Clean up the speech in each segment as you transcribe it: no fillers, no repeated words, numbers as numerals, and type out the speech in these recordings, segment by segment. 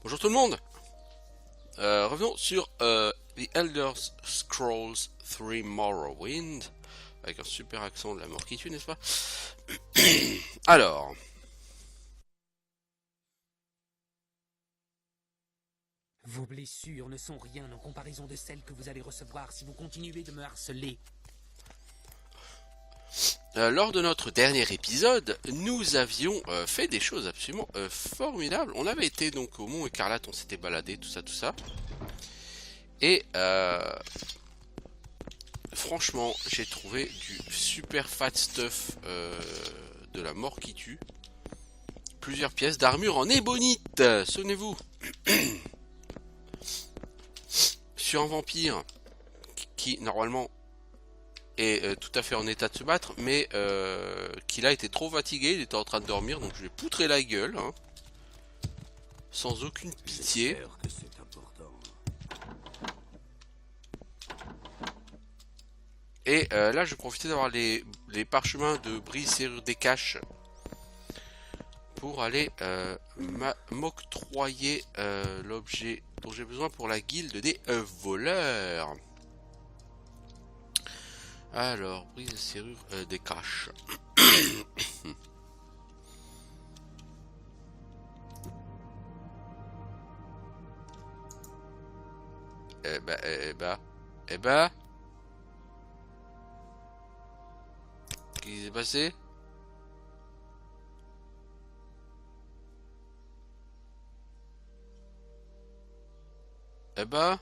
Bonjour tout le monde. Revenons sur The Elder Scrolls 3 Morrowind, avec un super accent de la mort qui tue, n'est-ce pas? Alors, Vos blessures ne sont rien en comparaison de celles que vous allez recevoir si vous continuez de me harceler. lors de notre dernier épisode, nous avions fait des choses absolument formidables. On avait été donc au Mont Écarlate, on s'était baladé, tout ça. Et franchement, j'ai trouvé du super fat stuff de la mort qui tue. Plusieurs pièces d'armure en ébonite, souvenez-vous. Sur un vampire qui normalement est tout à fait en état de se battre, mais qu'il a été trop fatigué, il était en train de dormir, donc je lui ai poutré la gueule, hein, sans aucune pitié. J'espère que c'est important. Et là, je profitais d'avoir les parchemins de brise serrure des caches pour aller m'octroyer l'objet dont j'ai besoin pour la guilde des voleurs. Alors, brise serrure des caches. Eh ben, qu'est-ce qui s'est passé? Eh ben,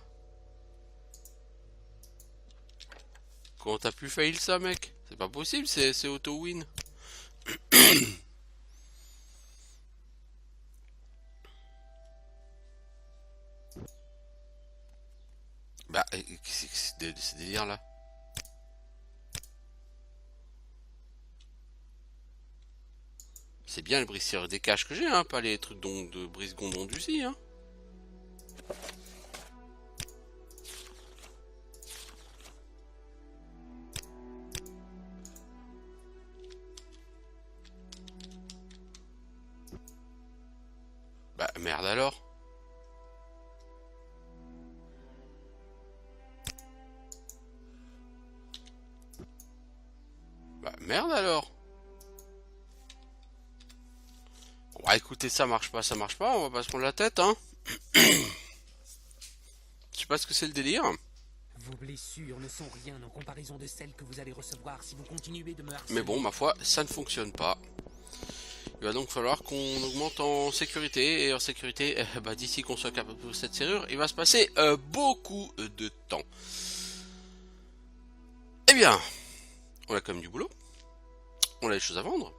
comment t'as pu fail ça, mec? C'est pas possible, c'est auto-win. Bah, qu'est-ce que c'est ces délires là? C'est bien les briseurs des caches que j'ai, hein, pas les trucs de brise gondon du hein. Bah, merde alors. Bah, merde alors. Bon, bah, écoutez, ça marche pas, on va pas se prendre la tête, hein. Je sais pas ce que c'est le délire. Vos blessures ne sont rien en comparaison de celles que vous allez recevoir si vous continuez de me harceler. Mais bon, ma foi, ça ne fonctionne pas. Il va donc falloir qu'on augmente en sécurité. Et en sécurité, bah, d'ici qu'on soit capable de cette serrure, il va se passer beaucoup de temps. Eh bien, on a quand même du boulot. On a des choses à vendre.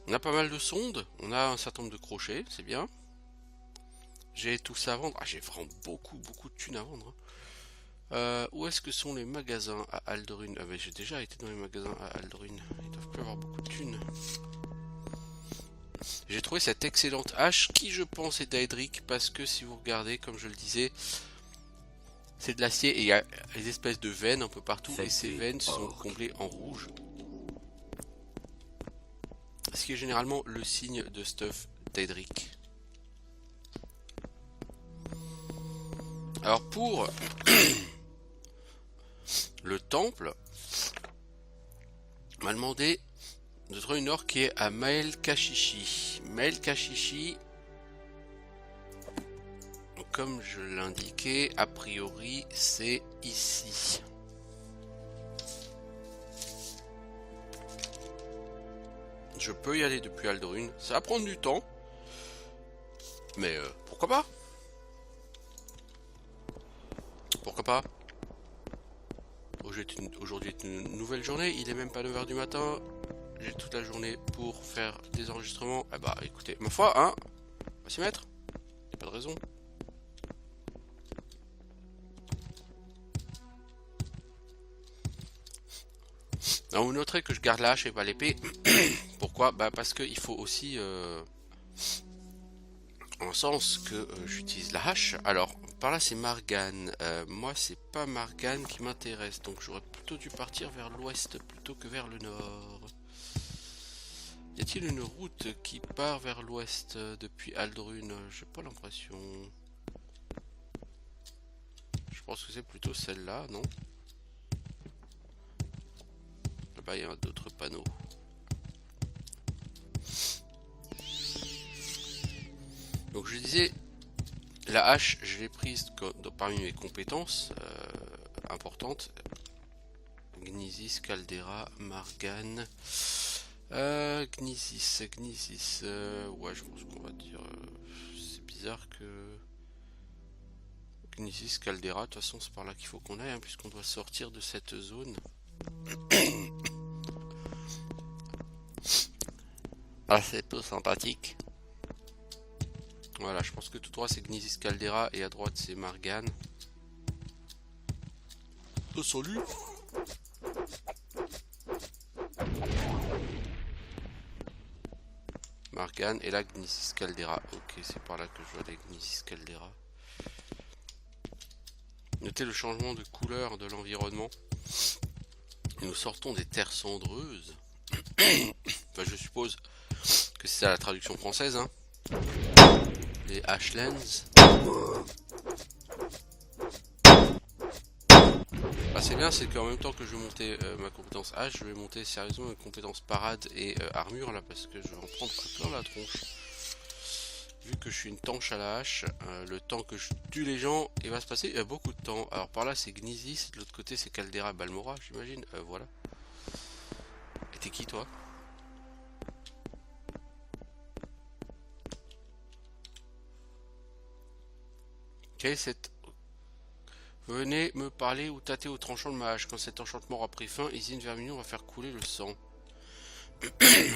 On a pas mal de sondes. On a un certain nombre de crochets, c'est bien. J'ai tout ça à vendre. Ah, j'ai vraiment beaucoup de thunes à vendre, hein. Où est-ce que sont les magasins à Aldorune? Ah, mais j'ai déjà été dans les magasins à Aldorune. Ils doivent plus avoir beaucoup de thunes. J'ai trouvé cette excellente hache qui, je pense, est d'Aedric parce que si vous regardez, comme je le disais, c'est de l'acier et il y a des espèces de veines un peu partout et ces veines sont comblées en rouge. Ce qui est généralement le signe de stuff d'Aedric. Alors pour le temple, on m'a demandé de trouver une orque qui est à Mael Kashishi. Mael Kashishi, comme je l'indiquais, a priori c'est ici. Je peux y aller depuis Aldorune. Ça va prendre du temps. Mais pourquoi pas? Pourquoi pas? Aujourd'hui est une nouvelle journée. Il est même pas 9 h du matin. J'ai toute la journée pour faire des enregistrements. Ah bah écoutez, ma foi, hein, on va s'y mettre. Y'a pas de raison. Alors vous noterez que je garde la hache et pas l'épée. Pourquoi? Bah parce qu'il faut aussi en sens que j'utilise la hache. Alors Par là c'est Margane. Moi c'est pas Margane qui m'intéresse, donc j'aurais plutôt dû partir vers l'ouest plutôt que vers le nord. Y a-t-il une route qui part vers l'ouest depuis Aldrune? J'ai pas l'impression. Je pense que c'est plutôt celle-là, non? Là-bas il y a d'autres panneaux. Donc je disais, la hache, je l'ai prise parmi mes compétences importantes. Gnisis, Caldera, Margane. Gnisis. Ouais, je pense qu'on va dire. C'est bizarre que. Gnisis, Caldera, de toute façon, c'est par là qu'il faut qu'on aille, hein, puisqu'on doit sortir de cette zone. Ah, c'est peu sympathique. Voilà, je pense que tout droit c'est Gnisis Caldera et à droite c'est Margane. Salut. Margane et là Gnisis Caldera. Ok, c'est par là que je vois les Gnisis Caldera. Notez le changement de couleur de l'environnement. Nous sortons des terres cendreuses. Enfin, je suppose que c'est ça la traduction française, hein. Les Ashlands. Ah, c'est bien, c'est qu'en même temps que je vais monter ma compétence hache, je vais monter sérieusement mes compétences parade et armure là, parce que je vais en prendre plein la tronche. Vu que je suis une tanche à la hache, le temps que je tue les gens, il va se passer beaucoup de temps. Alors par là c'est Gnisis, de l'autre côté c'est Caldera Balmora, j'imagine. Voilà. Et t'es qui toi? Quelle est cette... Venez me parler ou tâter au tranchant de ma hache. Quand cet enchantement aura pris fin, Isine Verminion va faire couler le sang.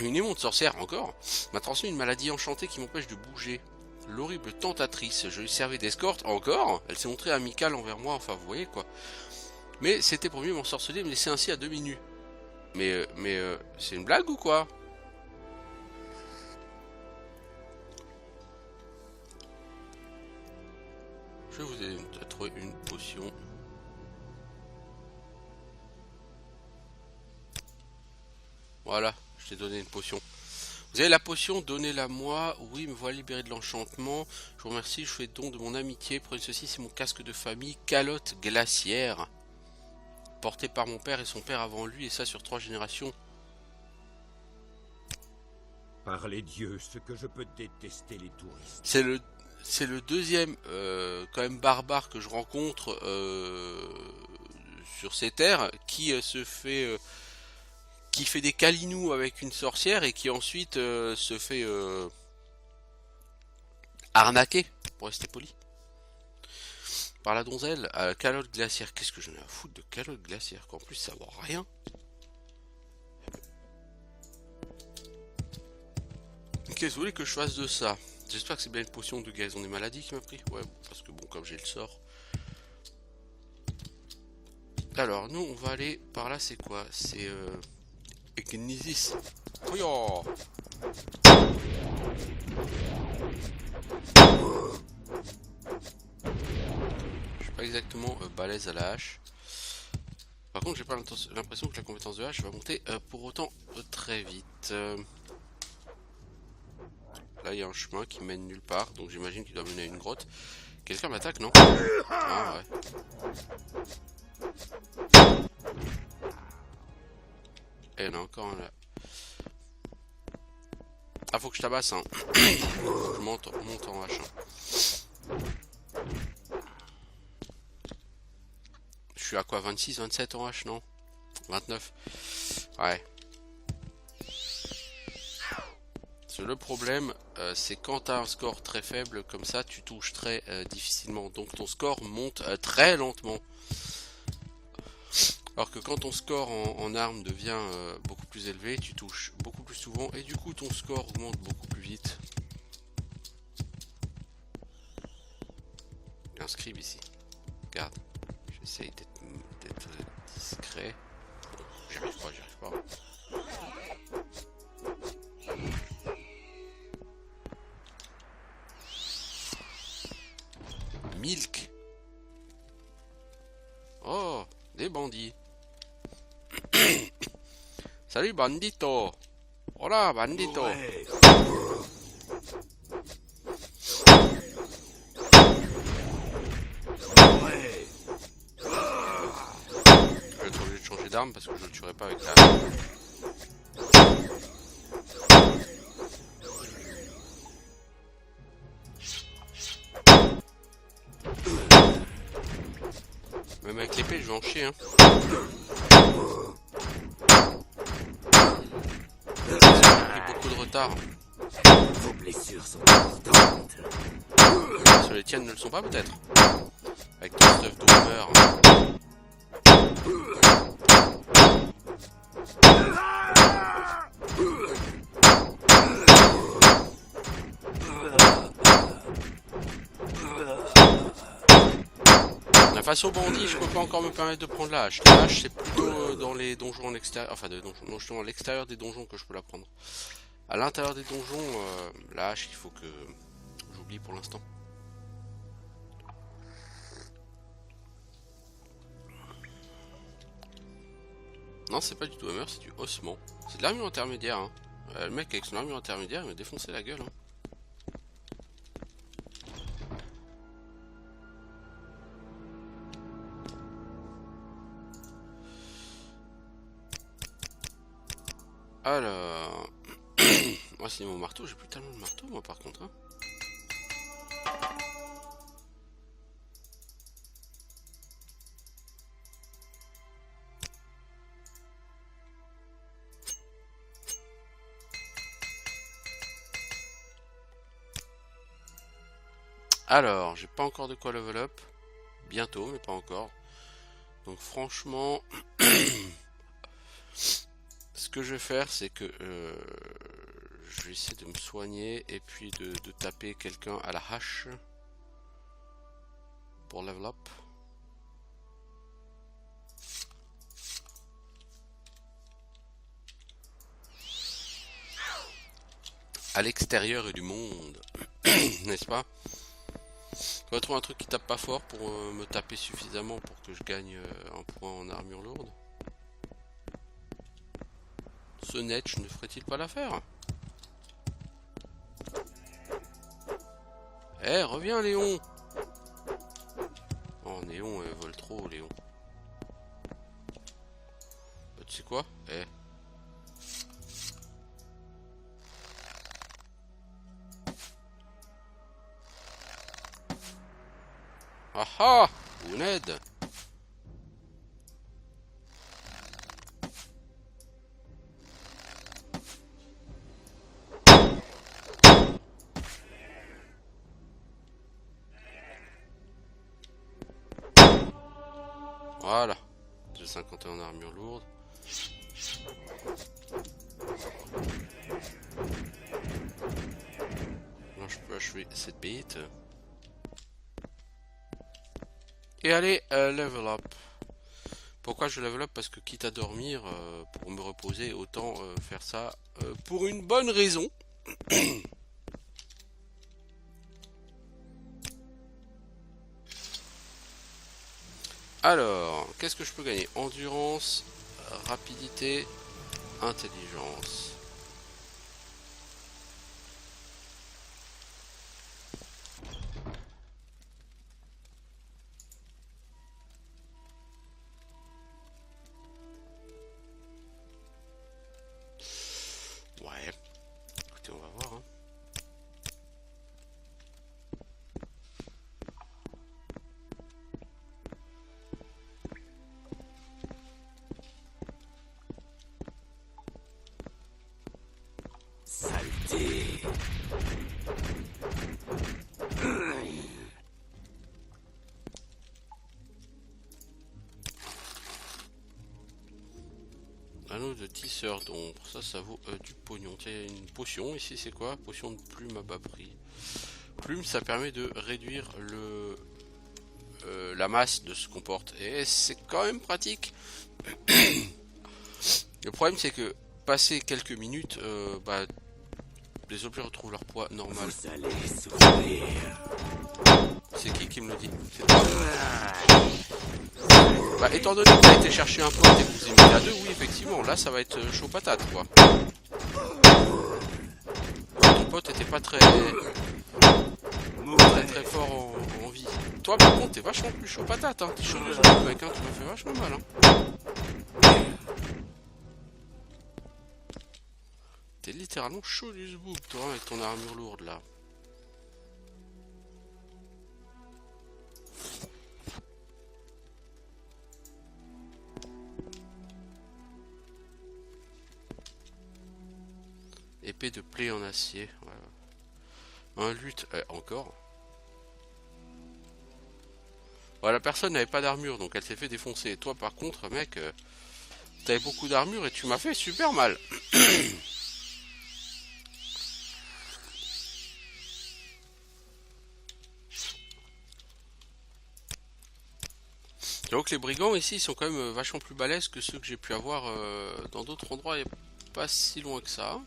Une immonde sorcière, encore, m'a transmis une maladie enchantée qui m'empêche de bouger. L'horrible tentatrice, je lui servais d'escorte, encore. Elle s'est montrée amicale envers moi, enfin vous voyez quoi. Mais c'était promis m'ensorceler et me laisser ainsi à demi nu. Mais c'est une blague ou quoi? Je vais vous aider à trouver une potion. Voilà, je t'ai donné une potion. Vous avez la potion, donnez-la moi. Oui, me voilà libéré de l'enchantement. Je vous remercie, je fais don de mon amitié. Prenez ceci, c'est mon casque de famille, calotte glaciaire. Porté par mon père et son père avant lui, et ça sur 3 générations. Par les dieux, ce que je peux détester les touristes. C'est le deuxième quand même barbare que je rencontre sur ces terres qui se fait qui fait des calinous avec une sorcière et qui ensuite se fait arnaquer, pour rester poli, par la donzelle à calotte glaciaire. Qu'est-ce que j'en ai à foutre de calotte glaciaire, qu'en plus ça vaut rien. Qu'est-ce que vous voulez que je fasse de ça? J'espère que c'est bien une potion de guérison des maladies qui m'a pris. Ouais, parce que bon, comme j'ai le sort. Alors, nous, on va aller par là, c'est quoi? C'est Gnisis. Oh, je suis pas exactement balèze à la hache. Par contre, j'ai pas l'impression que la compétence de hache va monter pour autant très vite. Là, il y a un chemin qui mène nulle part, donc j'imagine qu'il doit mener à une grotte. Quelqu'un m'attaque, non? Ah ouais. Et il y en a encore un là. Ah, faut que je tabasse, hein. Je monte en hache. Hein. Je suis à quoi? 26, 27 en hache, non? 29. Ouais. Le problème, c'est quand tu as un score très faible comme ça, tu touches très difficilement. Donc ton score monte très lentement. Alors que quand ton score en armes devient beaucoup plus élevé, tu touches beaucoup plus souvent et du coup ton score augmente beaucoup plus vite. Il y a un scribe ici. Regarde, j'essaye d'être discret. Bon, j'y arrive pas. Milk. Salut bandito. Hola bandito. Ouais. Ouais. Je vais être obligé de changer d'arme parce que je le tuerai pas avec la hache. Même avec l'épée, je vais en chier. Hein. J'ai pris beaucoup de retard. Vos blessures sont importantes. Sur les tiennes ne le sont pas peut-être. Avec ton stuff d'humeur. Face aux bandits, je peux pas encore me permettre de prendre la hache. La hache, c'est plutôt dans les donjons en extérieur. Enfin, de donjons. Non, justement, à l'extérieur des donjons que je peux la prendre. À l'intérieur des donjons, la hache, il faut que j'oublie pour l'instant. Non, c'est pas du tout hammer, c'est du ossement. C'est de l'armure intermédiaire. Hein. Le mec avec son armure intermédiaire, il m'a défoncé la gueule. Hein. Alors, moi c'est mon marteau, j'ai plus tellement de marteau moi par contre. Hein. Alors, j'ai pas encore de quoi level up. Bientôt, mais pas encore. Donc franchement, ce que je vais faire, c'est que je vais essayer de me soigner et puis de taper quelqu'un à la hache pour level up. À l'extérieur du monde, n'est-ce pas? On va trouver un truc qui tape pas fort pour me taper suffisamment pour que je gagne un point en armure lourde. Ce Netch ne ferait-il pas l'affaire? Eh, reviens Léon! Oh, Léon, elle vole trop, Léon. Bah, tu sais quoi? Eh. Ah ah! Une aide! Voilà. J'ai 51 en armure lourde. Là, je peux achever cette bête. Et allez, level up. Pourquoi je level up? Parce que quitte à dormir, pour me reposer, autant faire ça pour une bonne raison. Alors, qu'est-ce que je peux gagner? Endurance, rapidité, intelligence. Ouais. Écoutez, on va voir. Hein. Saleté. Anneau de tisseur d'ombre, ça vaut du pognon. Tiens, il y a une potion ici, c'est quoi? Potion de plume à bas prix. Plume, ça permet de réduire la masse de ce qu'on porte. Et c'est quand même pratique. Le problème, c'est que passer quelques minutes, les objets retrouvent leur poids normal. Vous allez souffrir. C'est qui me le dit? C'est toi. Bah, étant donné que t'as été chercher un pote et que vous avez mis à deux, oui, effectivement, là, ça va être chaud patate, quoi. Ton pote était pas très fort en vie. Toi, par contre, t'es vachement plus chaud patate, hein. T'es chaud de zombies, mec, hein. Tu m'as fait vachement mal, hein. T'es littéralement chaud du zboub, toi, avec ton armure lourde, là. Épée de plaie en acier. Ouais. Un lutte. Encore. Ouais, la personne n'avait pas d'armure, donc elle s'est fait défoncer. Et toi, par contre, mec, t'avais beaucoup d'armure et tu m'as fait super mal. J'avoue que les brigands ici, ils sont quand même vachement plus balèzes que ceux que j'ai pu avoir dans d'autres endroits. Il n'y a pas si loin que ça.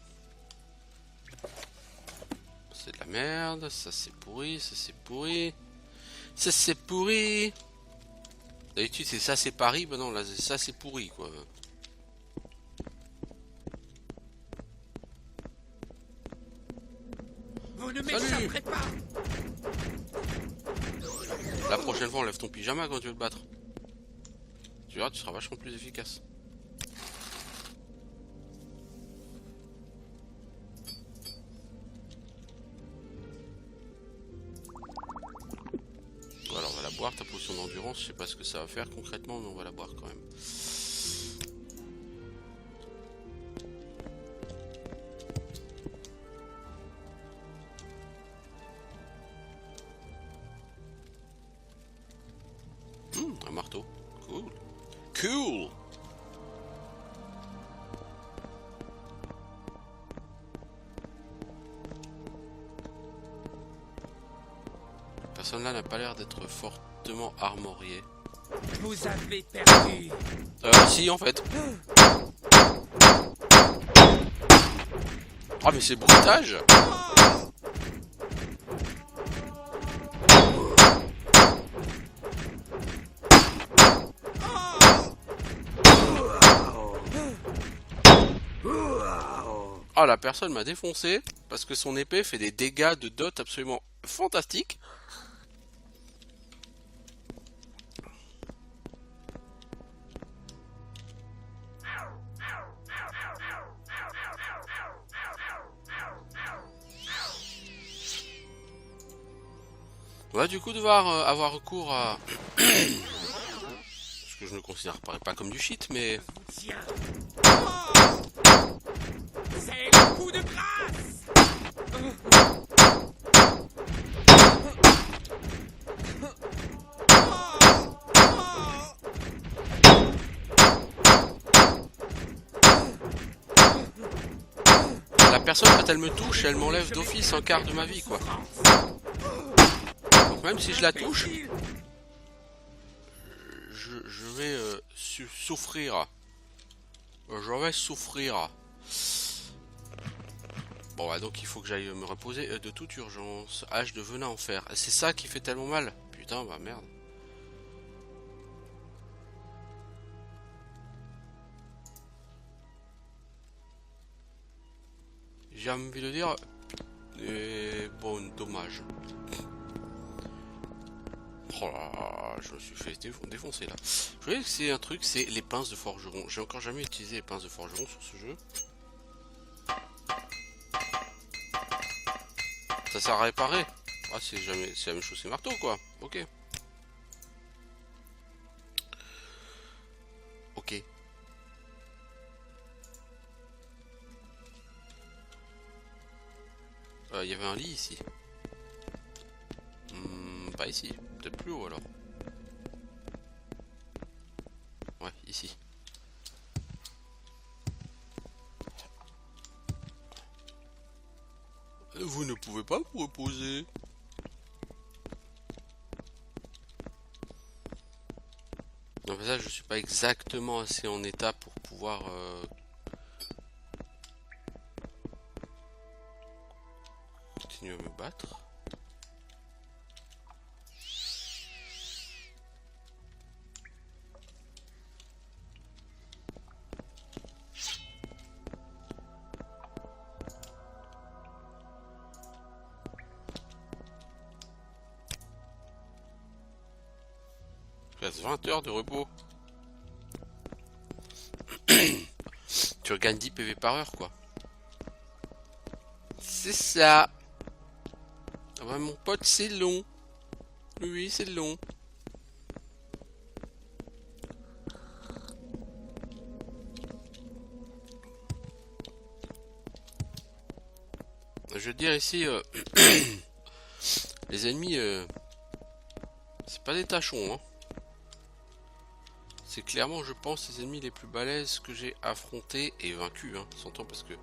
C'est de la merde, ça c'est pourri, ça c'est pourri. Ça c'est pourri. D'habitude c'est ça c'est Paris, bah non là ça c'est pourri quoi. Vous ne m'échapperez pas. La prochaine fois enlève ton pyjama quand tu veux te battre. Tu verras, tu seras vachement plus efficace. Alors on va la boire, ta potion d'endurance, je sais pas ce que ça va faire concrètement, mais on va la boire quand même. Un marteau, cool. Cool. Personne là n'a pas l'air d'être fortement armorié. Vous avez perdu. Si en fait. Ah mais c'est brutage. Ah la personne m'a défoncé parce que son épée fait des dégâts de dot absolument fantastiques. On va du coup devoir avoir recours à... ce que je ne considère pas comme du shit, mais... Tiens. C'est le coup de grâce. La personne, quand elle me touche, elle m'enlève d'office un quart de ma vie, quoi. Donc même si je la touche, je vais souffrir. Je vais souffrir. Bon, bah, donc il faut que j'aille me reposer de toute urgence. Hache de venin en fer. C'est ça qui fait tellement mal. Putain, bah merde. J'ai envie de dire... bon, dommage. Oh là là, je me suis fait défoncer là. Je voyais que c'est un truc, c'est les pinces de forgeron. J'ai encore jamais utilisé les pinces de forgeron sur ce jeu. Ça sert à réparer. Ah, c'est la même chose que marteau quoi. Ok. Ok. Il y avait un lit ici. Pas ici. Peut-être plus haut alors. Ouais, ici. Vous ne pouvez pas vous reposer. Non mais ça je suis pas exactement assez en état pour pouvoir continuer à me battre. reste 20 heures de repos. Tu regagnes 10 PV par heure, quoi. C'est ça. Ah bah, mon pote, c'est long. Oui, c'est long. Je veux dire ici, les ennemis, c'est pas des tâchons, hein. C'est clairement, je pense, les ennemis les plus balèzes que j'ai affrontés et vaincus, hein, s'entend, parce que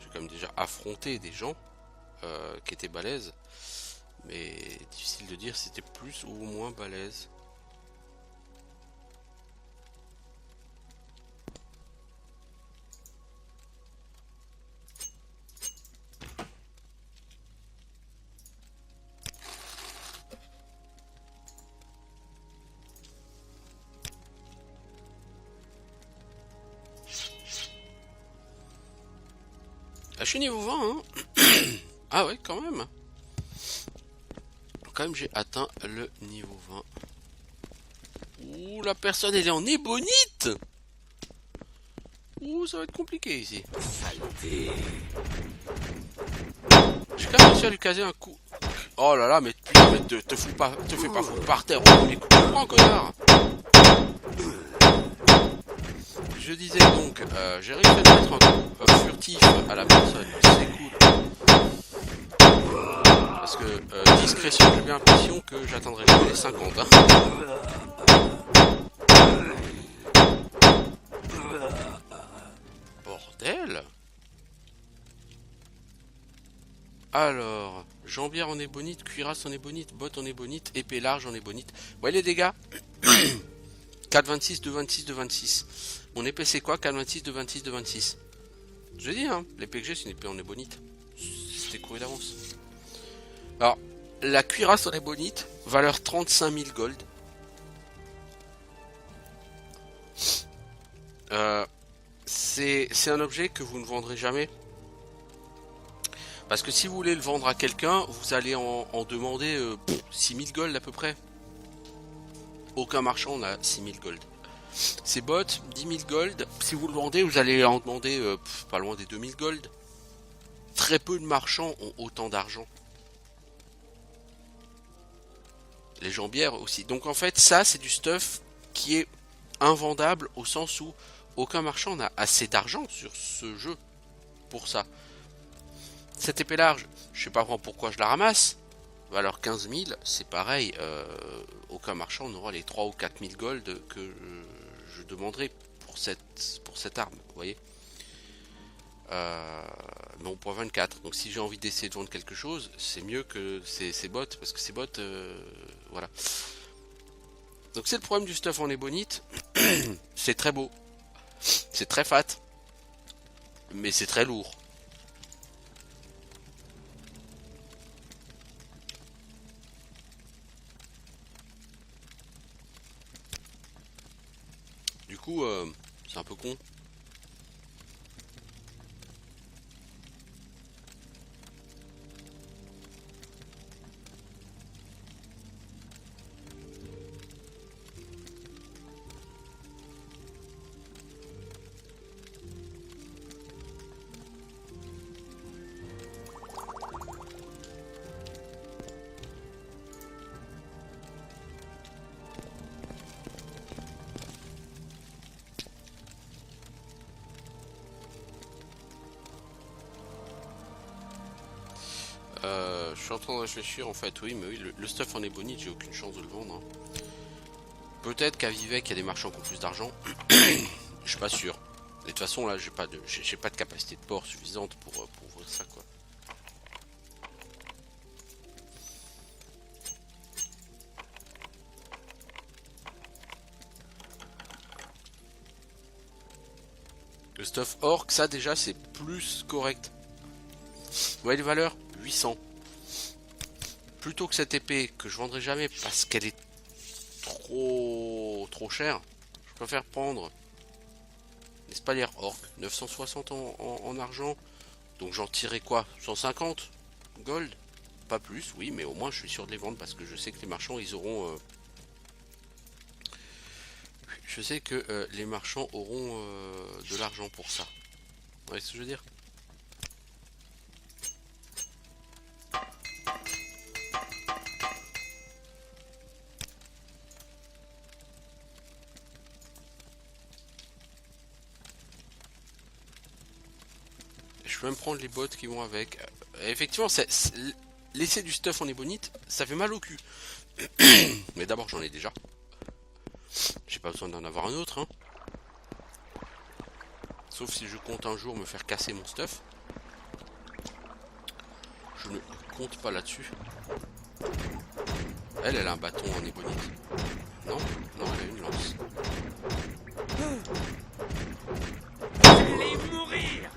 j'ai quand même déjà affronté des gens qui étaient balèzes, mais difficile de dire si c'était plus ou moins balèze. Ah, je suis niveau 20, hein. Ah ouais, quand même. Quand même, j'ai atteint le niveau 20. Ouh, la personne, elle est en ébonite. Ouh, ça va être compliqué ici. Saleté. J'ai quand même réussi à lui caser un coup. Oh là là, mais putain, mais te fais pas foutre par terre. Oh, mais comprends, connard. Je disais donc, j'ai réussi à lui mettre un coup furtif à la personne. C'est cool. Parce que discrétion, j'ai bien l'impression que j'atteindrai jamais les 50. Hein. Bordel. Alors, jambière en ébonite, cuirasse en ébonite, botte en ébonite, épée large en ébonite. Vous voyez les dégâts? 4,26, 2,26, 2,26. Mon épée c'est quoi? 4,26, 2,26, 2,26. Je dis, hein, l'épée que j'ai c'est une épée en ébonite. C'était couru d'avance. Alors, la cuirasse en ébonite, valeur 35 000 gold. C'est un objet que vous ne vendrez jamais. Parce que si vous voulez le vendre à quelqu'un, vous allez en demander 6000 gold à peu près. Aucun marchand n'a 6000 gold. Ces bottes, 10 000 gold. Si vous le vendez, vous allez en demander pas loin des 2000 gold. Très peu de marchands ont autant d'argent. Les jambières aussi. Donc en fait, ça c'est du stuff qui est invendable au sens où aucun marchand n'a assez d'argent sur ce jeu pour ça. Cette épée large, je sais pas vraiment pourquoi je la ramasse. Alors 15 000, c'est pareil. Aucun marchand n'aura les 3 ou 4 000 gold que je demanderai pour cette arme. Vous voyez. Mais on point 24. Donc si j'ai envie d'essayer de vendre quelque chose, c'est mieux que ces bottes. Parce que ces bottes, voilà. Donc c'est le problème du stuff en ébonite. C'est très beau. C'est très fat. Mais c'est très lourd. Du coup, c'est un peu con. Je suis en train de réfléchir en fait, oui, mais oui, le stuff en ébonite, j'ai aucune chance de le vendre. Hein. Peut-être qu'à Vivec, il y a des marchands qui ont plus d'argent. Je suis pas sûr. De toute façon, là, j'ai pas de capacité de port suffisante pour ouvrir ça, quoi. Le stuff orc, ça déjà, c'est plus correct. Vous voyez les valeurs? 800. Plutôt que cette épée que je vendrai jamais parce qu'elle est trop chère, je préfère prendre l'espalier orc 960 en argent. Donc j'en tirerai quoi? 150 gold? Pas plus, oui, mais au moins je suis sûr de les vendre parce que je sais que les marchands ils auront je sais que les marchands auront de l'argent pour ça. Vous voyez ce que je veux dire? Je peux même prendre les bottes qui vont avec. Effectivement, laisser du stuff en ébonite, ça fait mal au cul. Mais d'abord, j'en ai déjà. J'ai pas besoin d'en avoir un autre. Hein. Sauf si je compte un jour me faire casser mon stuff. Je ne compte pas là-dessus. Elle a un bâton en ébonite. Non, non, elle a une lance. Allez mourir!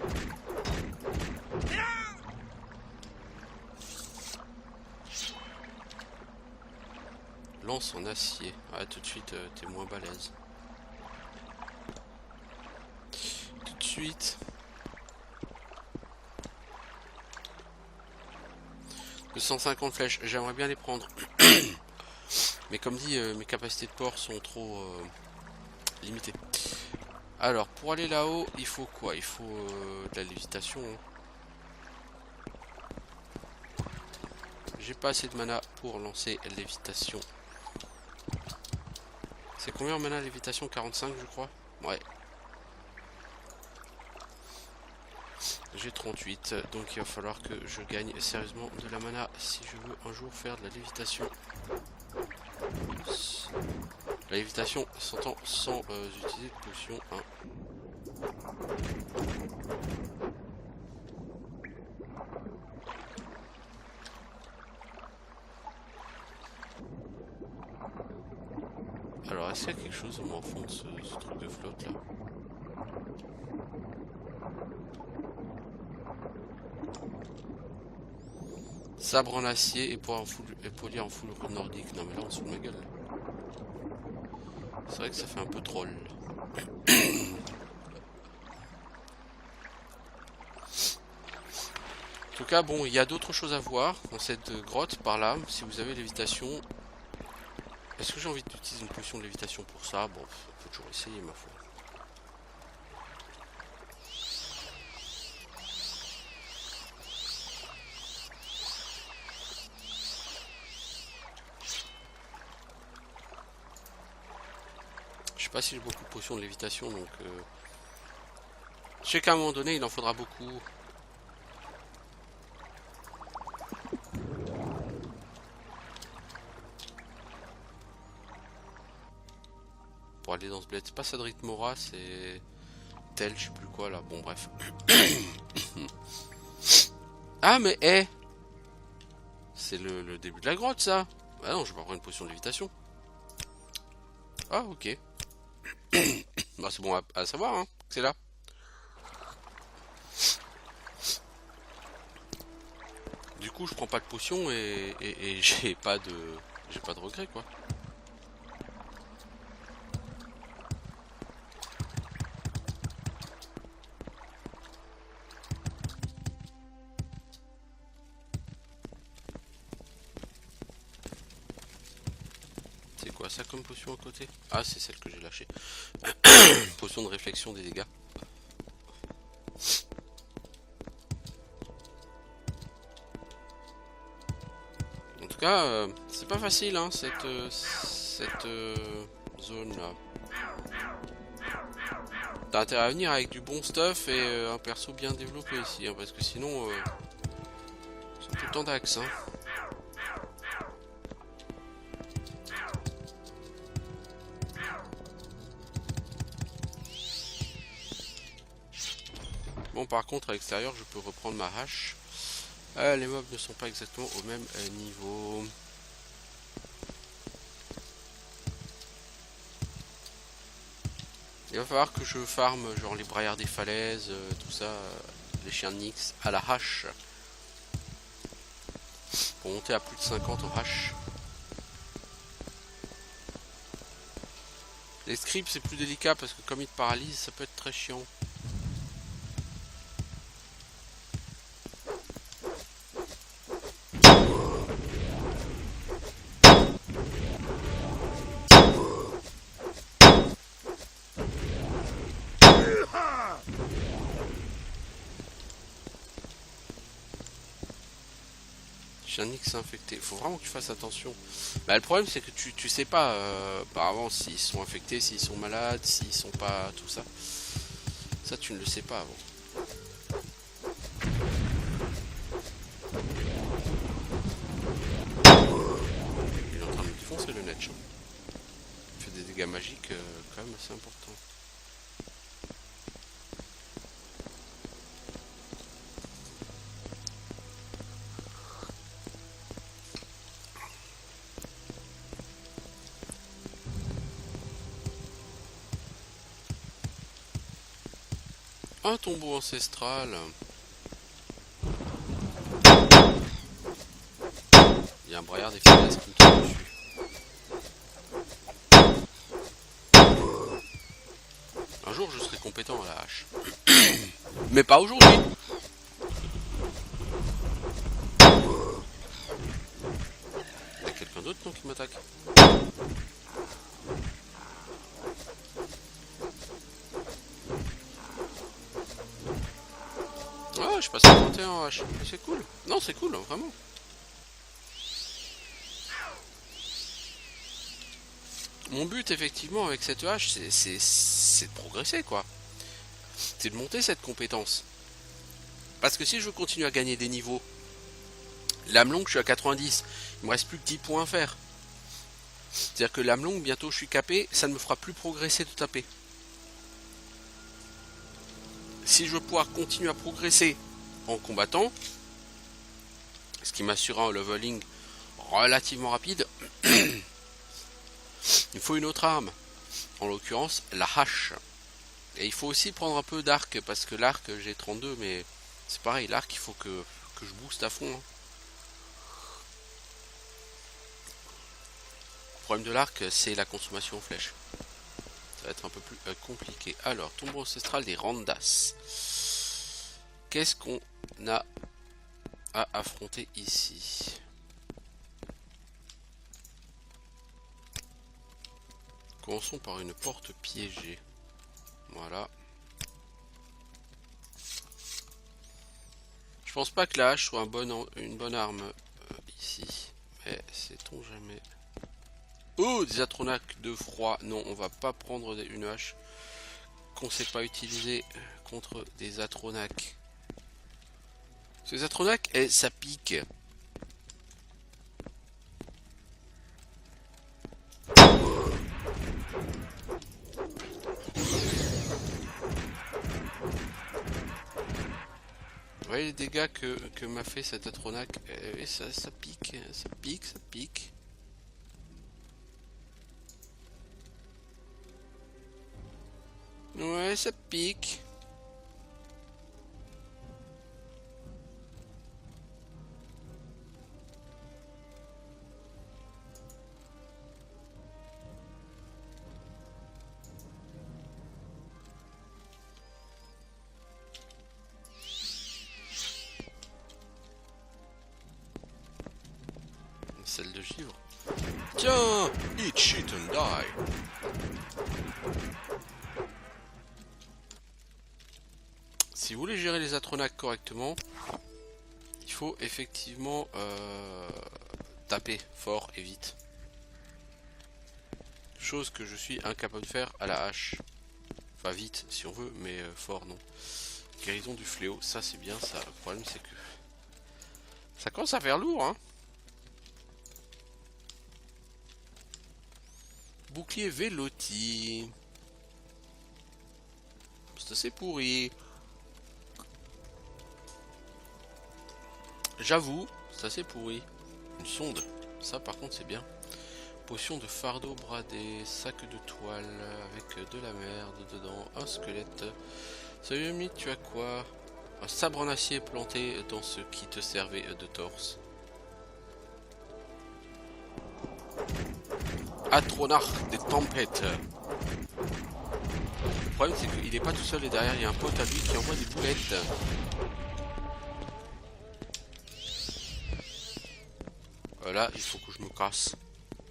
Lance en acier. Ah, tout de suite, t'es moins balèze. Tout de suite. 250 flèches, j'aimerais bien les prendre. Mais comme dit, mes capacités de port sont trop limitées. Alors, pour aller là-haut, il faut quoi? Il faut de la lévitation. Hein. J'ai pas assez de mana pour lancer lévitation. C'est combien en mana lévitation? 45 je crois. Ouais. J'ai 38, donc il va falloir que je gagne sérieusement de la mana si je veux un jour faire de la lévitation. La lévitation s'entend sans utiliser de potion. Hein. Alors, est-ce qu'il y a quelque chose au fond de ce truc de flotte là? Sabre en acier et polir en foulure nordique. Non mais là on se fout de ma gueule. C'est vrai que ça fait un peu troll. En tout cas bon, il y a d'autres choses à voir dans cette grotte par là. Si vous avez lévitation. Est-ce que j'ai envie d'utiliser une potion de lévitation pour ça? Bon, faut toujours essayer ma foi. Je sais pas si j'ai beaucoup de potions de lévitation, donc je sais qu'à un moment donné il en faudra beaucoup. Pour aller dans ce bled, c'est pas Sadrit Mora, c'est tel, je sais plus quoi là, bon bref. Ah mais c'est le début de la grotte ça. Ah non, je vais pas prendre une potion de lévitation. Ah ok. Bah c'est bon à savoir hein, c'est là. Du coup je prends pas de potion et j'ai pas de regret quoi. C'est quoi ça comme potion à côté? Ah c'est celle que j'ai lâchée. Potion de réflexion des dégâts. En tout cas, c'est pas facile hein, cette zone là. T'as intérêt à venir avec du bon stuff et un perso bien développé ici, hein, parce que sinon c'est tout le temps d'axe. Hein. Bon par contre à l'extérieur je peux reprendre ma hache. Les mobs ne sont pas exactement au même niveau. Il va falloir que je farme genre les braillards des falaises, tout ça, les chiens de Nyx à la hache. Pour monter à plus de 50 en hache. Les scripts c'est plus délicat parce que comme ils te paralysent ça peut être très chiant. J'ai un X infecté. Faut vraiment que tu fasses attention. Bah, le problème, c'est que tu sais pas par avance s'ils sont infectés, s'ils sont malades, s'ils sont pas. Tout ça. Ça, tu ne le sais pas avant. Il est en train de me défoncer le net. Il fait des dégâts magiques quand même assez importants. Un tombeau ancestral. Il y a un braillard des finesse qui me tombe dessus. Un jour je serai compétent à la hache. Mais pas aujourd'hui. Il y a quelqu'un d'autre non qui m'attaque. Ah, je passe à 31 en hache. C'est cool. Non, c'est cool, vraiment. Mon but, effectivement, avec cette hache, c'est de progresser, quoi. C'est de monter cette compétence. Parce que si je veux continuer à gagner des niveaux, lame longue, je suis à 90. Il me reste plus que 10 points à faire. C'est-à-dire que lame longue, bientôt je suis capé, ça ne me fera plus progresser de taper. Si je veux pouvoir continuer à progresser en combattant, ce qui m'assure un leveling relativement rapide, il faut une autre arme. En l'occurrence, la hache. Et il faut aussi prendre un peu d'arc, parce que l'arc, j'ai 32, mais c'est pareil, l'arc, il faut que je booste à fond. Hein. Le problème de l'arc, c'est la consommation en flèche. Ça va être un peu plus compliqué. Alors, tombeau ancestral des Randas. Qu'est-ce qu'on a à affronter ici? Commençons par une porte piégée. Voilà. Je pense pas que la hache soit une bonne arme ici. Mais sait-on jamais. Oh, des Atronach de froid. Non, on va pas prendre une hache qu'on sait pas utiliser contre des Atronach. Ces Atronach, ça pique. Vous voyez les dégâts que m'a fait cet Atronach. Ça pique, ça pique, ça pique. Ouais, ça pique. Celle de givre. Tiens, eat shit and die. Si vous voulez gérer les Atronach correctement, il faut effectivement taper fort et vite. Chose que je suis incapable de faire à la hache. Enfin vite si on veut, mais fort non. Guérison du fléau, ça c'est bien ça. Le problème c'est que ça commence à faire lourd, hein. Bouclier Velotti. C'est assez pourri. J'avoue, c'est assez pourri. Une sonde, ça par contre c'est bien. Potion de fardeau bradé, sac de toile avec de la merde dedans, un squelette. Salut ami, tu as quoi? Un sabre en acier planté dans ce qui te servait de torse. Atronach des tempêtes. Le problème c'est qu'il est pas tout seul et derrière il y a un pote à lui qui envoie des boulettes. Là il faut que je me casse.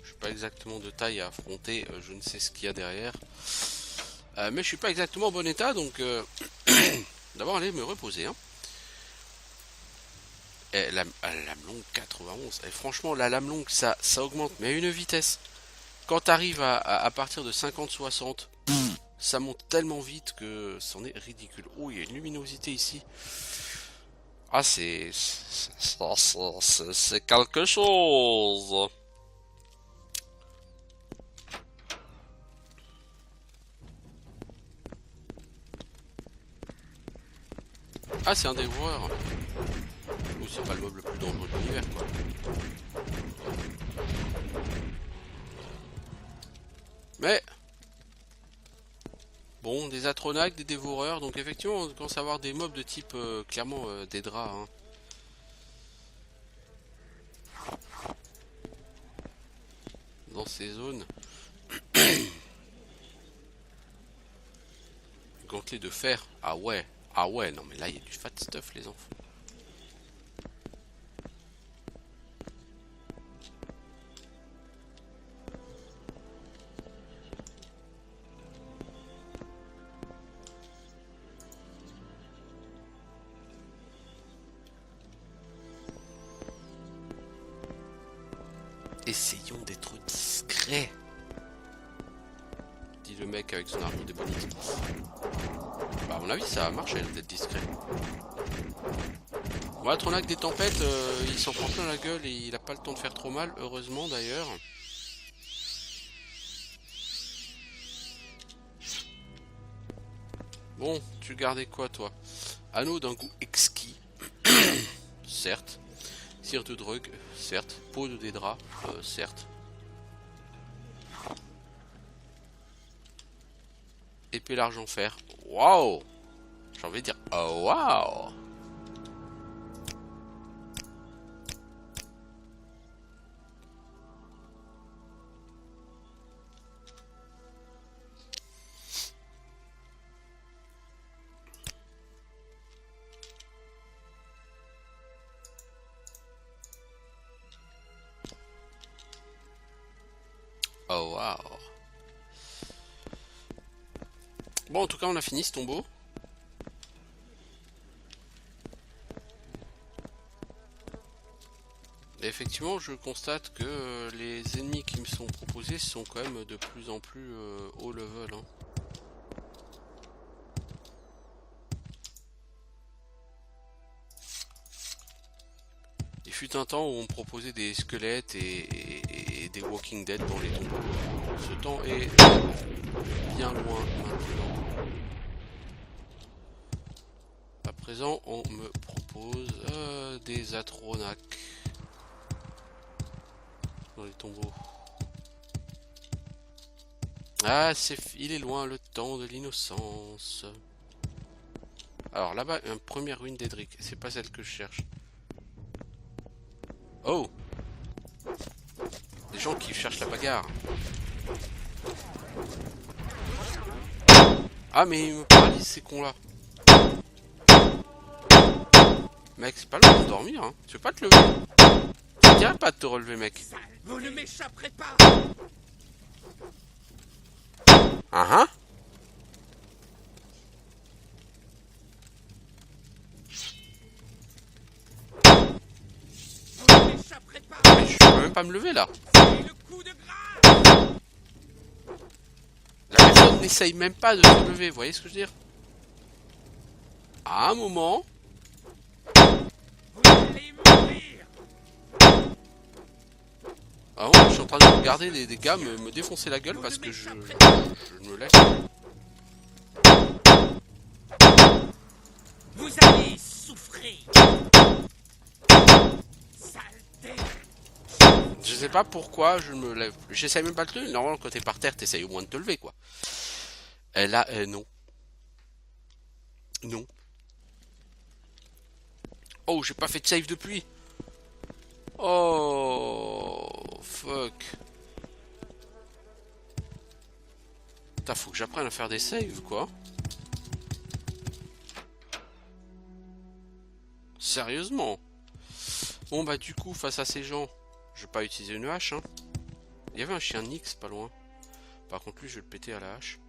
Je suis pas exactement de taille à affronter, je ne sais ce qu'il y a derrière. Mais je suis pas exactement en bon état donc d'abord aller me reposer. Hein. La lame longue 91. Et franchement, la lame longue, ça augmente, mais à une vitesse. Quand t'arrives à partir de 50-60, ça monte tellement vite que c'en est ridicule. Oh, il y a une luminosité ici. Ah, c'est quelque chose. Ah, c'est un dévoreur. Ou c'est pas le mob le plus dangereux de l'univers, quoi. Mais bon, des Atronach, des dévoreurs, donc effectivement, on commence à avoir des mobs de type clairement des draps. Hein. Dans ces zones. Gantelet de fer. Ah ouais. Ah ouais, non mais là il y a du fat stuff les enfants. Essayons d'être discrets. Dit le mec avec son arme démonique. Bah à mon avis ça a marché d'être discret. Bon, Atronach des tempêtes, il s'en prend plein la gueule et il a pas le temps de faire trop mal, heureusement d'ailleurs. Bon, tu gardais quoi toi? Anneau d'un goût exquis. Certes. Cire de drogue, certes. Peau de dédra, certes. Épée l'argent fer. Waouh! J'ai envie de dire, oh waouh! Oh waouh! Bon, en tout cas, on a fini ce tombeau. Et effectivement, je constate que les ennemis qui me sont proposés sont quand même de plus en plus haut level. Hein. Il fut un temps où on me proposait des squelettes et des Walking Dead dans les tombeaux. Ce temps est bien loin maintenant. À présent, on me propose des Atronach dans les tombeaux. Ah, il est loin le temps de l'innocence. Alors là-bas, une première ruine d'Edric. C'est pas celle que je cherche. Oh! Des gens qui cherchent la bagarre. Ah, mais ils me paralysent ces cons là. Mec, c'est pas le temps de dormir, hein. Tu veux pas te lever? Ça te dirait pas de te relever, mec. Vous ne m'échapperez pas. Ah, Vous ne m'échapperez pas. mais je peux même pas me lever là. C'est le coup de grâce. La personne n'essaye même pas de se lever, vous voyez ce que je veux dire? À un moment, Vous allez mourir. ah ouais, je suis en train de regarder des gars me défoncer la gueule parce que je ne me lève pas. Vous allez souffrir. Saleté. Je sais pas pourquoi je me lève. J'essaye même pas de te lever. Normalement, quand t'es par terre, t'essayes au moins de te lever, quoi. Et là, non. Non. Oh, j'ai pas fait de save depuis. Oh, fuck. Putain, faut que j'apprenne à faire des saves, quoi. Sérieusement. Bon, bah, du coup, face à ces gens, je vais pas utiliser une hache, hein. Il y avait un chien Nyx pas loin. Par contre, lui, je vais le péter à la hache.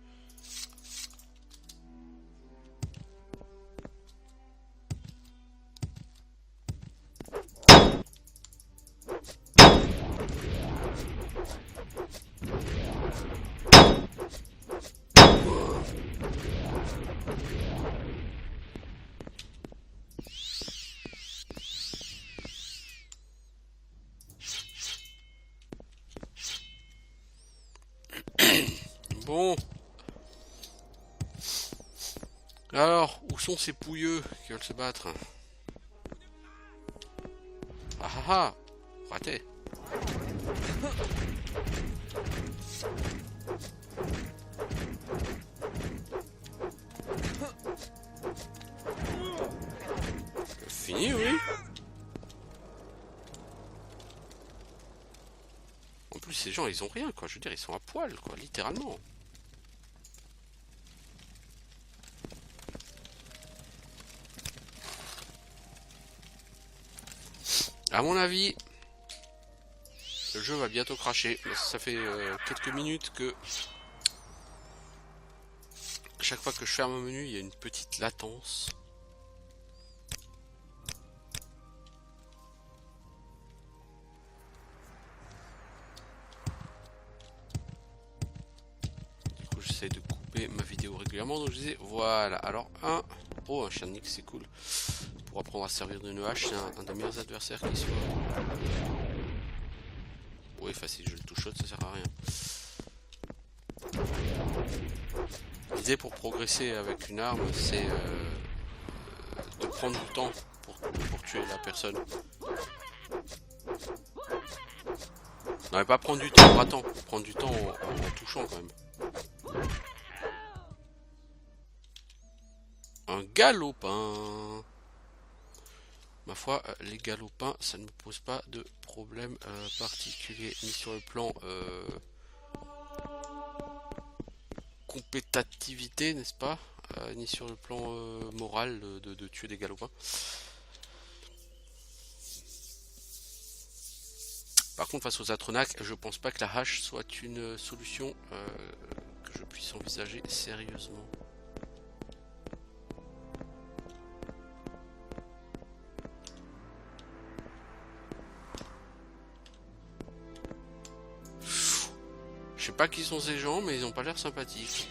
Bon. Alors, où sont ces pouilleux qui veulent se battre? Ah ah ah! Raté! Fini, oui? En plus, ces gens, ils ont rien, quoi. Je veux dire, ils sont à poil, quoi, littéralement. À mon avis, le jeu va bientôt cracher. Ça fait quelques minutes que à chaque fois que je ferme un menu, il y a une petite latence. Du coup, j'essaie de couper ma vidéo régulièrement. Donc je disais, voilà. Alors, oh, un chien de Nyx, c'est cool. Pour apprendre à servir d'une hache, c'est un des meilleurs adversaires qui soit. Oui, facile, je le touche, ça sert à rien. L'idée pour progresser avec une arme, c'est de prendre du temps pour tuer la personne. Non, mais pas prendre du temps en ratant, prendre du temps en touchant quand même. Un galopin. Ma foi, les galopins, ça ne me pose pas de problème particulier, ni sur le plan compétitivité, n'est-ce pas, ni sur le plan moral de tuer des galopins. Par contre, face aux Atronach, je pense pas que la hache soit une solution que je puisse envisager sérieusement. Je sais pas qui sont ces gens, mais ils ont pas l'air sympathiques.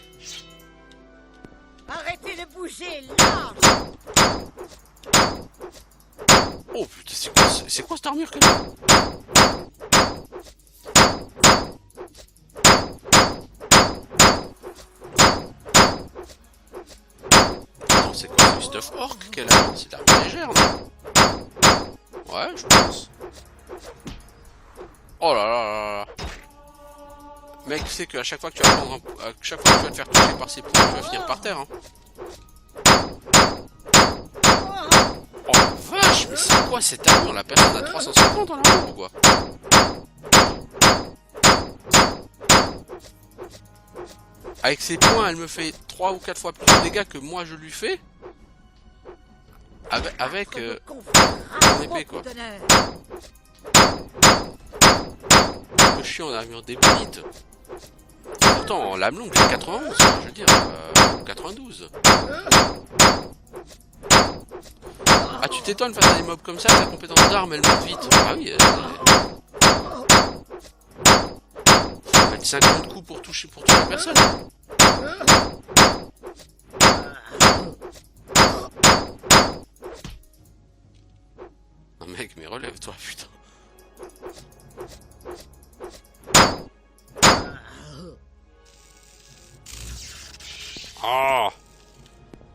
Arrêtez de bouger, là! Oh putain, c'est quoi cette armure que attends, c'est quoi, c'est du stuff orc qu'elle a? C'est de l'armure légère, non? Ouais, je pense. Oh là là là là. Mec, tu sais qu'à chaque fois que tu vas prendre à chaque fois que tu vas te faire toucher par ces points, tu vas finir par terre, hein. Oh vache, mais c'est quoi cette armure? La personne a 350 dans l'armure ou quoi? Avec ses points, elle me fait 3 ou 4 fois plus de dégâts que moi je lui fais. Avec mon épée, quoi. Le chien en armure d'ébonite. Pourtant, en lame longue, j'ai 91, je veux dire, 92. Ah, tu t'étonnes face à des mobs comme ça, ta compétence d'arme, elle monte vite. Ah oui, faut mettre 50 coups pour tuer la personne. Non mec, mais relève-toi, putain. Ah,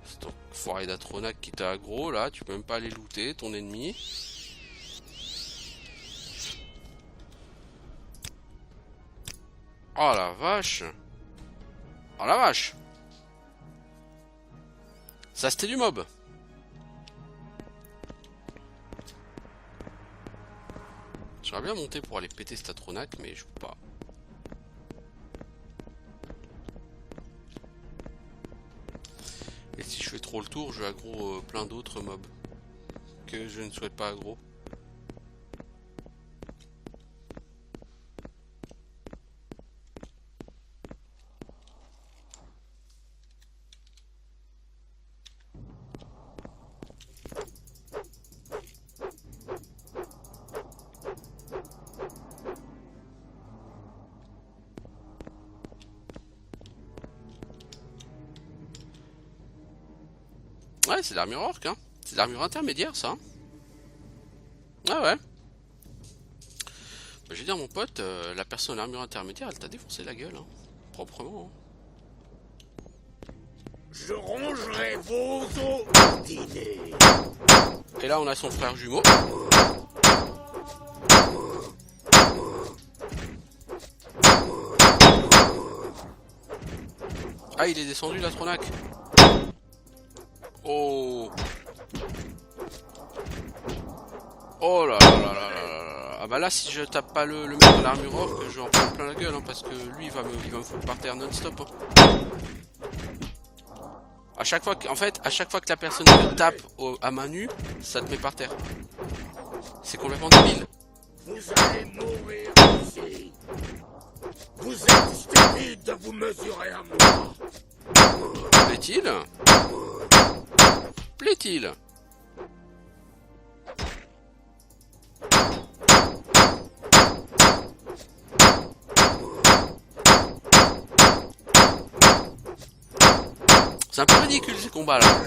c'est ton foiré d'Atronach qui t'a aggro là, tu peux même pas aller looter ton ennemi. Oh la vache. Oh la vache. Ça c'était du mob. J'aurais bien monté pour aller péter cet Atronach, mais je peux pas. Et si je fais trop le tour, je aggro plein d'autres mobs que je ne souhaite pas aggro. Ouais, c'est de l'armure orc, hein. C'est de l'armure intermédiaire, ça. Hein. Ah ouais. Bah, je vais dire, mon pote, la personne à l'armure intermédiaire, elle t'a défoncé la gueule, hein. Proprement. Hein. Je rongerai vos os dîner. Et là, on a son frère jumeau. Ah, il est descendu, la Tronac. Oh. Oh là là là là là là. Ah bah là, si je tape pas le mec de l'armure orc, je vais en prendre plein la gueule, hein, parce que lui, il va me foutre par terre non-stop. Hein. À chaque fois que, en fait, à chaque fois que la personne te tape à main nue, ça te met par terre. C'est complètement débile. Vous allez mourir ici. Vous êtes stupide de vous mesurer à moi. Plaît-il? Plaît-il? C'est un peu ridicule ces combats là.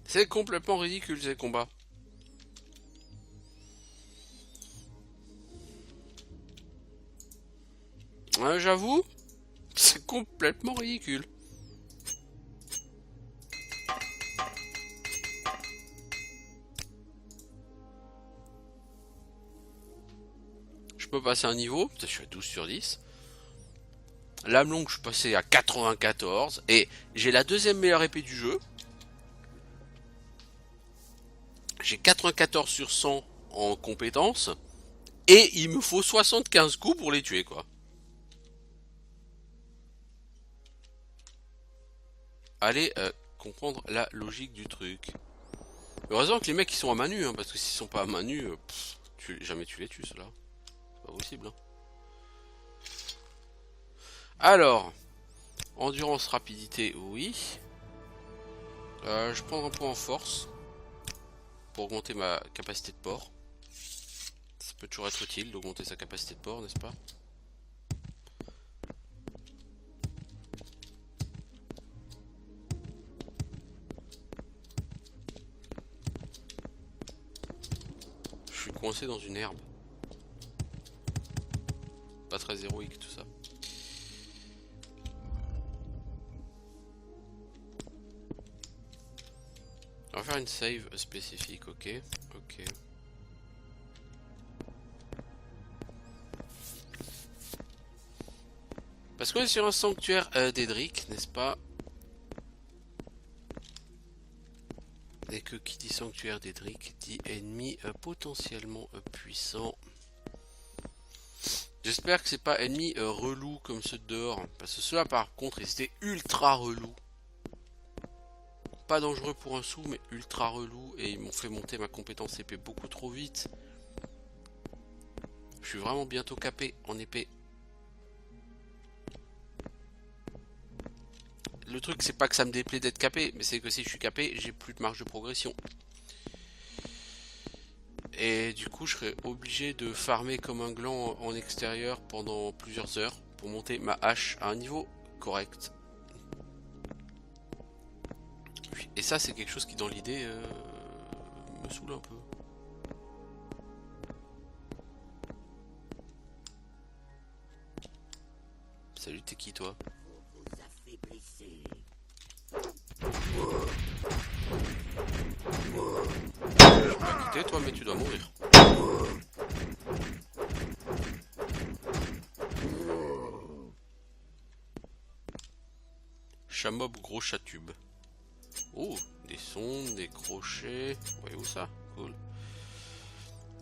C'est complètement ridicule ces combats. J'avoue, c'est complètement ridicule. Je peux passer un niveau, je suis à 12 sur 10. Lame longue, je suis passé à 94. Et j'ai la deuxième meilleure épée du jeu. J'ai 94 sur 100 en compétences. Et il me faut 75 coups pour les tuer, quoi. Allez comprendre la logique du truc. Heureusement que les mecs ils sont à main nue, hein, parce que s'ils sont pas à main nue, jamais tu les tues, ceux-là. C'est pas possible. Hein. Alors, endurance, rapidité, oui. Je prends un point en force pour augmenter ma capacité de port. Ça peut toujours être utile d'augmenter sa capacité de port, n'est-ce pas? Je suis coincé dans une herbe. Pas très héroïque tout ça. On va faire une save spécifique, ok. Ok. Parce qu'on est sur un sanctuaire d'Edric, n'est-ce pas? Et que qui dit sanctuaire d'Edric dit ennemi potentiellement puissant. J'espère que c'est pas ennemi relou comme ceux de dehors. Parce que ceux-là par contre ils étaient ultra relous. Pas dangereux pour un sou mais ultra relous. Et ils m'ont fait monter ma compétence épée beaucoup trop vite. Je suis vraiment bientôt capé en épée. Le truc c'est pas que ça me déplaît d'être capé, mais c'est que si je suis capé, j'ai plus de marge de progression. Et du coup je serais obligé de farmer comme un gland en extérieur pendant plusieurs heures pour monter ma hache à un niveau correct. Et ça c'est quelque chose qui dans l'idée me saoule un peu. Salut, t'es qui toi? Vous affaiblissez. Je peux quitter toi, mais tu dois mourir. Chamob gros chatube. Oh, des sondes, des crochets. Ouais, où ça? Cool.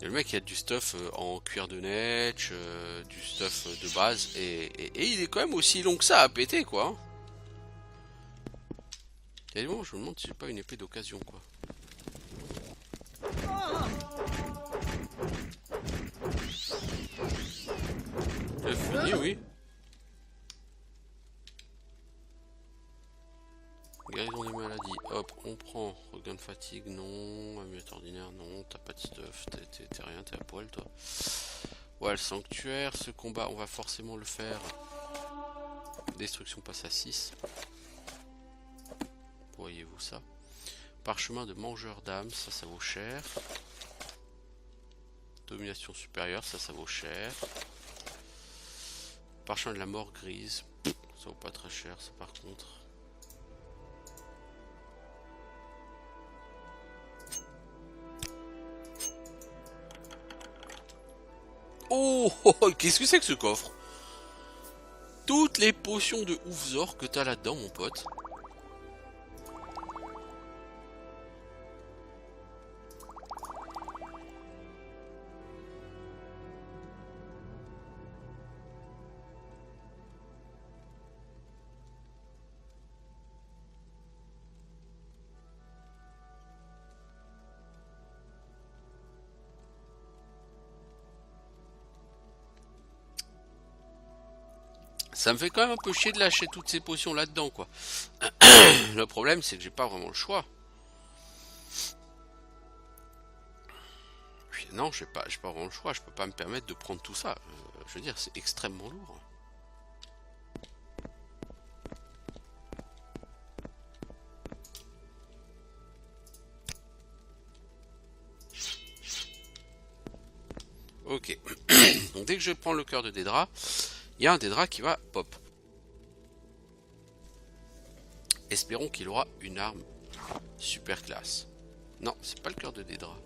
Et le mec il a du stuff en cuir de netch, du stuff de base, et il est quand même aussi long que ça à péter quoi. Et bon, je me demande si j'ai pas une épée d'occasion quoi. J'ai fini, oui. Guérison des maladies, hop, on prend. Regain de fatigue, non. Amulette ordinaire, non. T'as pas de stuff, t'es rien, t'es à poil toi. Ouais, le sanctuaire, ce combat, on va forcément le faire. Destruction passe à 6. Voyez-vous ça. Parchemin de mangeur d'âme, ça vaut cher. Domination supérieure, ça vaut cher. Parchemin de la mort grise, ça vaut pas très cher, ça par contre. Oh, qu'est-ce que c'est que ce coffre? Toutes les potions de oufzor que t'as là-dedans, mon pote. Ça me fait quand même un peu chier de lâcher toutes ces potions là-dedans, quoi. Le problème, c'est que j'ai pas vraiment le choix. Non, j'ai pas vraiment le choix. Je peux pas me permettre de prendre tout ça. Je veux dire, c'est extrêmement lourd. Ok. Donc dès que je prends le cœur de Dédra, il y a un Dédra qui va pop. Espérons qu'il aura une arme super classe. Non, c'est pas le cœur de Dédra.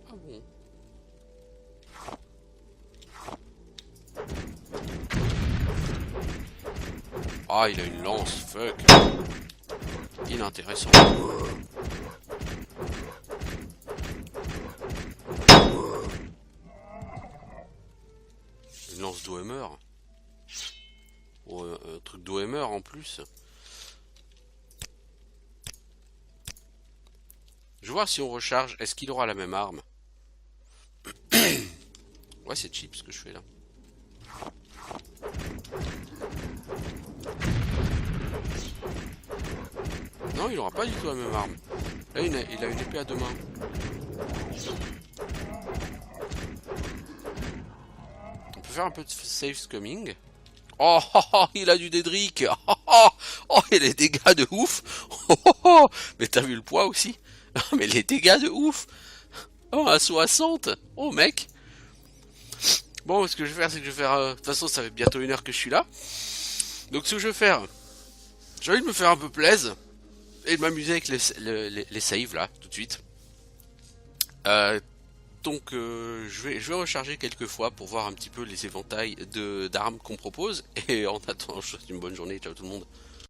Ah bon? Ah, il a une lance, fuck. Inintéressant. Une lance d'Ohammer. Oh, un truc d'Ohammer en plus. Je vais voir si on recharge. Est-ce qu'il aura la même arme? Ouais, c'est cheap ce que je fais là. Non, il aura pas du tout la même arme. Là, il a une épée à deux mains. On peut faire un peu de safe coming. Oh, oh, oh, il a du Dédric. Oh, oh, oh, et les dégâts de ouf. Oh, oh, oh. Mais t'as vu le poids aussi? Mais les dégâts de ouf. Oh, à 60. Oh, mec. Bon, ce que je vais faire, c'est que je vais faire... de toute façon, ça fait bientôt 1 heure que je suis là. Donc, ce que je vais faire... J'ai envie de me faire un peu plaisir. Et de m'amuser avec les saves, là, tout de suite. Donc, je vais recharger quelques fois pour voir un petit peu les éventails d'armes qu'on propose. Et en attendant, je vous souhaite une bonne journée. Ciao tout le monde.